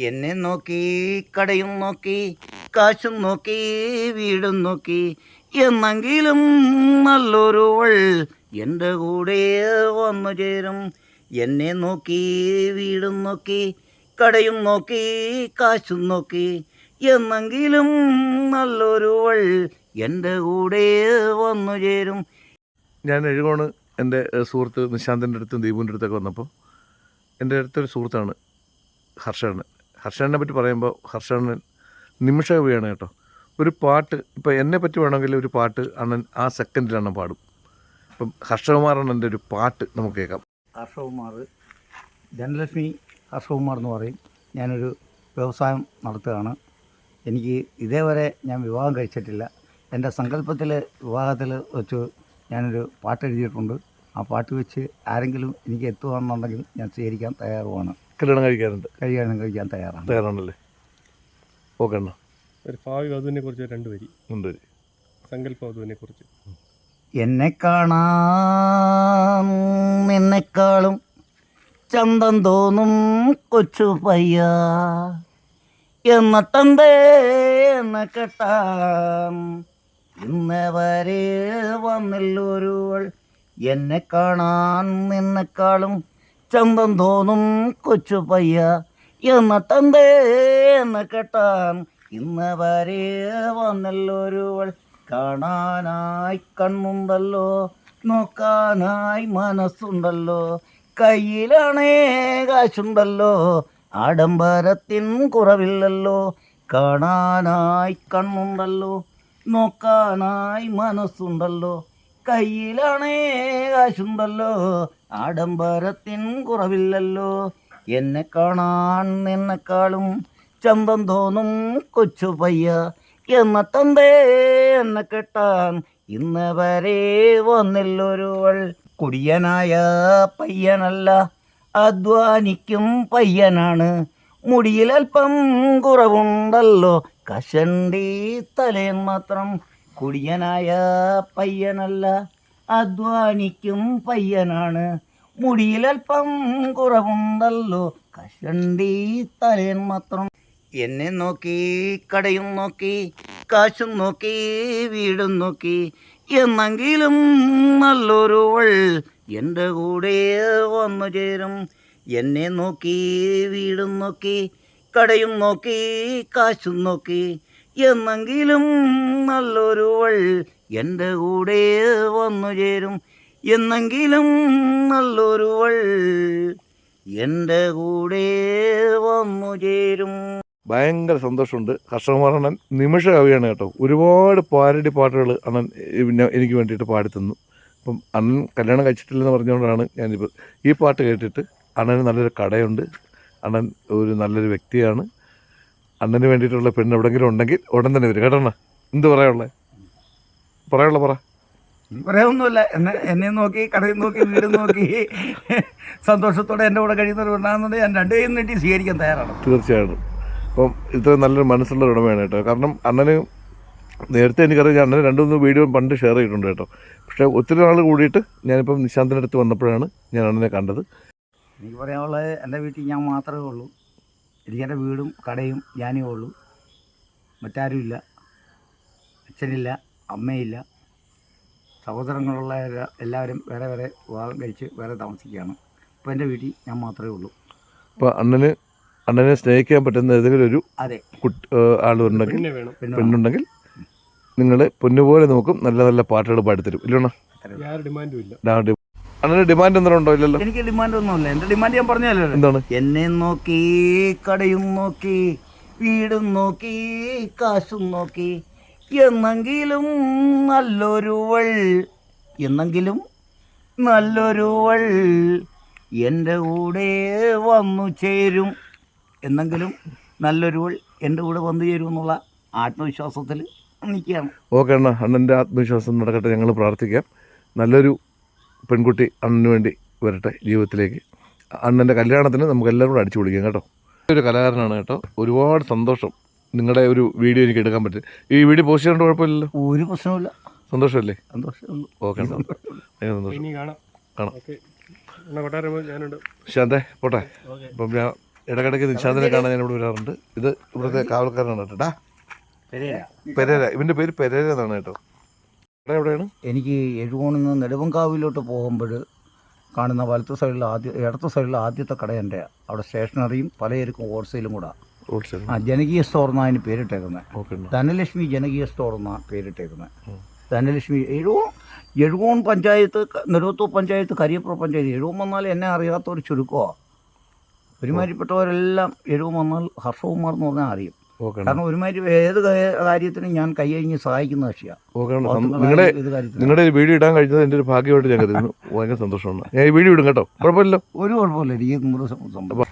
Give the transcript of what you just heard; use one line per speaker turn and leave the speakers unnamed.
എന്നെ നോക്കി കടയും നോക്കി കാശും നോക്കി വീടും നോക്കി എന്നെങ്കിലും നല്ലൊരുവൾ എൻ്റെ കൂടെ വന്നു ചേരും. എന്നെ നോക്കി വീടും നോക്കി കടയും നോക്കി കാശും നോക്കി എന്നെങ്കിലും നല്ലൊരുവൾ എൻ്റെ കൂടെ വന്നു ചേരും.
ഞാൻ എഴുകോണ് എൻ്റെ സുഹൃത്ത് നിശാന്തിൻ്റെ അടുത്തും ദീപുവിൻ്റെ അടുത്തൊക്കെ വന്നപ്പോൾ എൻ്റെ അടുത്തൊരു സുഹൃത്താണ് ഹർഷണ്ണൻ. ഹർഷണ്ണനെ പറ്റി പറയുമ്പോൾ ഹർഷണ്ണൻ നിമിഷകവിയാണ് കേട്ടോ. ഒരു പാട്ട് ഇപ്പോൾ എന്നെ പറ്റി വേണമെങ്കിൽ ഒരു പാട്ട് അണ്ണൻ ആ സെക്കൻഡിലാണ് പാടും. ഇപ്പം ഹർഷകുമാർ അണ്ണൻ്റെ ഒരു പാട്ട് നമുക്ക് കേൾക്കാം.
ഹർഷകുമാർ, ധനലക്ഷ്മി ഹർഷകുമാർ എന്ന് പറയും. ഞാനൊരു വ്യവസായം നടത്തുകയാണ്. എനിക്ക് ഇതേവരെ ഞാൻ വിവാഹം കഴിച്ചിട്ടില്ല. എൻ്റെ സങ്കല്പത്തിൽ വിവാഹത്തിൽ വെച്ച് ഞാനൊരു പാട്ട് എഴുതിയിട്ടുണ്ട്. ആ പാട്ട് വെച്ച് ആരെങ്കിലും എനിക്ക് എത്തുകയാണെന്നുണ്ടെങ്കിൽ ഞാൻ സ്വീകരിക്കാൻ തയ്യാറുമാണ്.
കല്യാണം കഴിക്കാൻ
തയ്യാറാണല്ലേ?
ഓക്കെ അണ്ണ.
ഒരു ഭാവി വധുവിനെ കുറിച്ച് രണ്ട് വരി
ഉണ്ട്.
സങ്കല്പ വധുവിനെ കുറിച്ച്.
എന്നെ കാണാൻ നിന്നെക്കാളും ചന്തം തോന്നും കൊച്ചു പയ്യ, എന്നിട്ടെന്തേ എന്നെ കെട്ടാൻ ഇന്നേ വരെ വന്നില്ലൊരുവൾ. എന്നെ കാണാൻ നിന്നെക്കാളും ചന്തം തോന്നും കൊച്ചു പയ്യ, എന്നിട്ടെന്തേ എന്നെ കെട്ടാൻ ഇന്നേ വരെ വന്നില്ലൊരുവൾ. കാണാനായി കണ്ണുണ്ടല്ലോ, നോക്കാനായി മനസ്സുണ്ടല്ലോ, കയ്യിലാണേ കാശുണ്ടല്ലോ, ആഡംബരത്തിൻ കുറവില്ലല്ലോ. കാണാനായി കണ്ണുണ്ടല്ലോ, നോക്കാനായി മനസ്സുണ്ടല്ലോ, കയ്യിലാണേ കാശുണ്ടല്ലോ, ആഡംബരത്തിൻ കുറവില്ലല്ലോ. എന്നെ കാണാൻ നിന്നെക്കാളും ചന്തം തോന്നും കൊച്ചു പയ്യ, എന്നിട്ടെന്തേ എന്നെ കെട്ടാൻ ഇന്ന് വരെ വന്നില്ലൊരുവൾ. കുടിയനായ പയ്യനല്ല, അധ്വാനിക്കും പയ്യനാണ്, മുടിയിലൽപ്പം കുറവുണ്ടല്ലോ, കഷണ്ടി തലേൻ മാത്രം. കുടിയനായ പയ്യനല്ല, അധ്വാനിക്കും പയ്യനാണ്, മുടിയിലൽപ്പം കുറവുണ്ടല്ലോ, കഷണ്ടി തലേൻ മാത്രം. എന്നെ നോക്കി കടയും നോക്കി കാശും നോക്കി വീടും നോക്കി എന്നെങ്കിലും നല്ലൊരുവൾ എൻ്റെ കൂടെ വന്നു ചേരും. എന്നെ നോക്കി വീടും നോക്കി കടയും നോക്കി കാശും നോക്കി എന്നെങ്കിലും നല്ലൊരുവൾ എൻ്റെ കൂടെ വന്നു ചേരും. എന്നെങ്കിലും നല്ലൊരുവൾ എൻ്റെ കൂടെ വന്നു ചേരും.
ഭയങ്കര സന്തോഷമുണ്ട്. ഹർഷകുമാറണ്ണൻ നിമിഷ കവിയാണ് കേട്ടോ. ഒരുപാട് പാരഡി പാട്ടുകൾ അണ്ണൻ പിന്നെ എനിക്ക് വേണ്ടിയിട്ട് പാടിത്തന്നു. അപ്പം അണ്ണൻ കല്യാണം കഴിച്ചിട്ടില്ലെന്ന് പറഞ്ഞുകൊണ്ടാണ് ഞാനിപ്പോൾ ഈ പാട്ട് കേട്ടിട്ട്. അണ്ണന് നല്ലൊരു കടയുണ്ട്, അണ്ണൻ ഒരു നല്ലൊരു വ്യക്തിയാണ്. അണ്ണന് വേണ്ടിയിട്ടുള്ള പെണ്ണ് എവിടെയെങ്കിലും ഉണ്ടെങ്കിൽ ഉടൻ തന്നെ വരും കേട്ടോ. എന്ത് പറയാനുള്ളത് പറ.
പറയാനൊന്നുമില്ല. എന്നെ നോക്കി കടയിൽ നോക്കി വീടും നോക്കി സന്തോഷത്തോടെ എൻ്റെ കൂടെ കഴിയുന്നവർ ഉണ്ടാകുന്നുണ്ടെങ്കിൽ ഞാൻ രണ്ടുപേരും നീട്ടി സ്വീകരിക്കാൻ തയ്യാറാണ്.
തീർച്ചയായിട്ടും. അപ്പം ഇത്ര നല്ലൊരു മനസ്സുള്ള ഉടമയാണ് കേട്ടോ. കാരണം അണ്ണന് നേരത്തെ എനിക്കറിയാം, അണ്ണന് 2-3 വീഡിയോ പണ്ട് ഷെയർ ചെയ്തിട്ടുണ്ട് കേട്ടോ. പക്ഷേ ഒത്തിരി നാൾ കൂടിയിട്ട് ഞാനിപ്പം നിശാന്തിൻ്റെ അടുത്ത് വന്നപ്പോഴാണ് ഞാൻ അണ്ണനെ കണ്ടത്.
എനിക്ക് പറയാനുള്ളത്, എൻ്റെ വീട്ടിൽ ഞാൻ മാത്രമേ ഉള്ളൂ. എനിക്കെൻ്റെ വീടും കടയും ഞാനേ ഉള്ളൂ. മറ്റാരുമില്ല. അച്ഛനില്ല, അമ്മയില്ല. സഹോദരങ്ങളുള്ള എല്ലാവരും വേറെ വേറെ വിവാഹം കഴിച്ച് വേറെ താമസിക്കുകയാണ്. ഇപ്പോൾ എൻ്റെ വീട്ടിൽ ഞാൻ മാത്രമേ ഉള്ളൂ.
അപ്പോൾ അണ്ണനെ സ്നേഹിക്കാൻ പറ്റുന്ന ഏതെങ്കിലും ഒരു ആളുണ്ടെങ്കിൽ, പെണ്ണുണ്ടെങ്കിൽ നിങ്ങൾ പൊന്നുപോലെ നോക്കും, നല്ല നല്ല പാട്ടുകൾ പാടിത്തരും. ഇല്ലണോ? അണ്ണന് ഡിമാൻഡ് എന്തെങ്കിലും ഉണ്ടോ? ഇല്ലല്ലോ.
എനിക്ക് ഡിമാൻഡ് ഒന്നുമില്ല. എൻ്റെ ഡിമാൻഡ് ഞാൻ പറഞ്ഞല്ലോ.
എന്താണ്?
എന്നെ നോക്കി കടയും നോക്കി വീടും നോക്കി കാശും നോക്കി എന്നെങ്കിലും നല്ലൊരുവൾ എൻ്റെ കൂടെ വന്നു ചേരും. എന്നെങ്കിലും നല്ലൊരുവൾ എൻ്റെ കൂടെ വന്നു ചേരും എന്നുള്ള ആത്മവിശ്വാസത്തിൽ നിൽക്കുകയാണ്.
ഓക്കെ അണ്ണ, അണ്ണൻ്റെ ആത്മവിശ്വാസം നടക്കട്ടെ. ഞങ്ങൾ പ്രാർത്ഥിക്കാം. നല്ലൊരു പെൺകുട്ടി അണ്ണന് വേണ്ടി വരട്ടെ ജീവിതത്തിലേക്ക്. അണ്ണൻ്റെ കല്യാണത്തിന് നമുക്ക് എല്ലാവരും കൂടെ അടിച്ചു പൊളിക്കാം കേട്ടോ. ഒരു കലാകാരനാണ് കേട്ടോ. ഒരുപാട് സന്തോഷം നിങ്ങളുടെ ഒരു വീഡിയോ എനിക്ക് എടുക്കാൻ പറ്റും. ഈ വീഡിയോ പോസ്റ്റ് ചെയ്യേണ്ട കുഴപ്പമില്ലല്ലോ?
ഒരു പ്രശ്നമില്ല.
സന്തോഷമല്ലേ?
സന്തോഷം.
ഓക്കെ, ഭയങ്കര സന്തോഷം. കാണാം.
ഞാനുണ്ട്.
ശാന്തേ പോട്ടെ. അപ്പം ഇടയ്ക്കിടയ്ക്ക് നിശാന്തിനെ കാണാൻ ഞാൻ ഇവിടെ വരാറുണ്ട്. ഇത് ഇവിടുത്തെ കാവൽക്കാരനാണ് കേട്ടോ.
പെരേര.
പെരേര, ഇവൻ്റെ പേര് പെരേര എന്നാണ് കേട്ടോ. ഇവിടെ എവിടെയാണ്?
എനിക്ക് എഴുകോണിൽ നിന്ന് നെടുവങ്കാവിലോട്ട് പോകുമ്പോൾ കാണുന്ന വലത്ത് സൈഡിൽ ഇടത്ത് സൈഡിൽ ആദ്യത്തെ കട എൻ്റെ. അവിടെ സ്റ്റേഷനറിയും പലചരക്കും ഹോൾസെയിലും കൂടെ.
ഹോൾസെയിൽ.
ജനകീയ സ്റ്റോർ എന്നാണ് അതിന് പേരിട്ടേക്കുന്നത്.
ഓക്കെ.
ധനലക്ഷ്മി ജനകീയ സ്റ്റോർ എന്നാണ് പേരിട്ടേക്കുന്നത്. ധനലക്ഷ്മി എഴുകോൺ പഞ്ചായത്ത്, നെടുവത്തൂർ പഞ്ചായത്ത്, കരിയപ്പുറം പഞ്ചായത്ത്. എഴുകോൺ വന്നാൽ എന്നെ അറിയാത്തൊരു ചുരുക്കമാണ്. ഒരുമാതിരിപ്പെട്ടവരെല്ലാം എഴുകോൺ വന്നാൽ ഹർഷകുമാർ എന്ന് പറഞ്ഞാൽ അറിയും. കാരണം ഒരുമാതിരി ഏത് കാര്യത്തിനും ഞാൻ കൈയഴിഞ്ഞ് സഹായിക്കുന്ന കക്ഷിയാണ്.
നിങ്ങളുടെ വീഡിയോ ഇടാൻ കഴിഞ്ഞത് എൻ്റെ ഒരു ഭാഗ്യമായിട്ട് ഞാൻ കരുതുന്നു. ഭയങ്കര സന്തോഷമാണ്. ഞാൻ ഈ വീഡിയോ ഇടും കേട്ടോ. കുഴപ്പമില്ലല്ലോ.
ഒരു കുഴപ്പമില്ല. എനിക്ക് 100%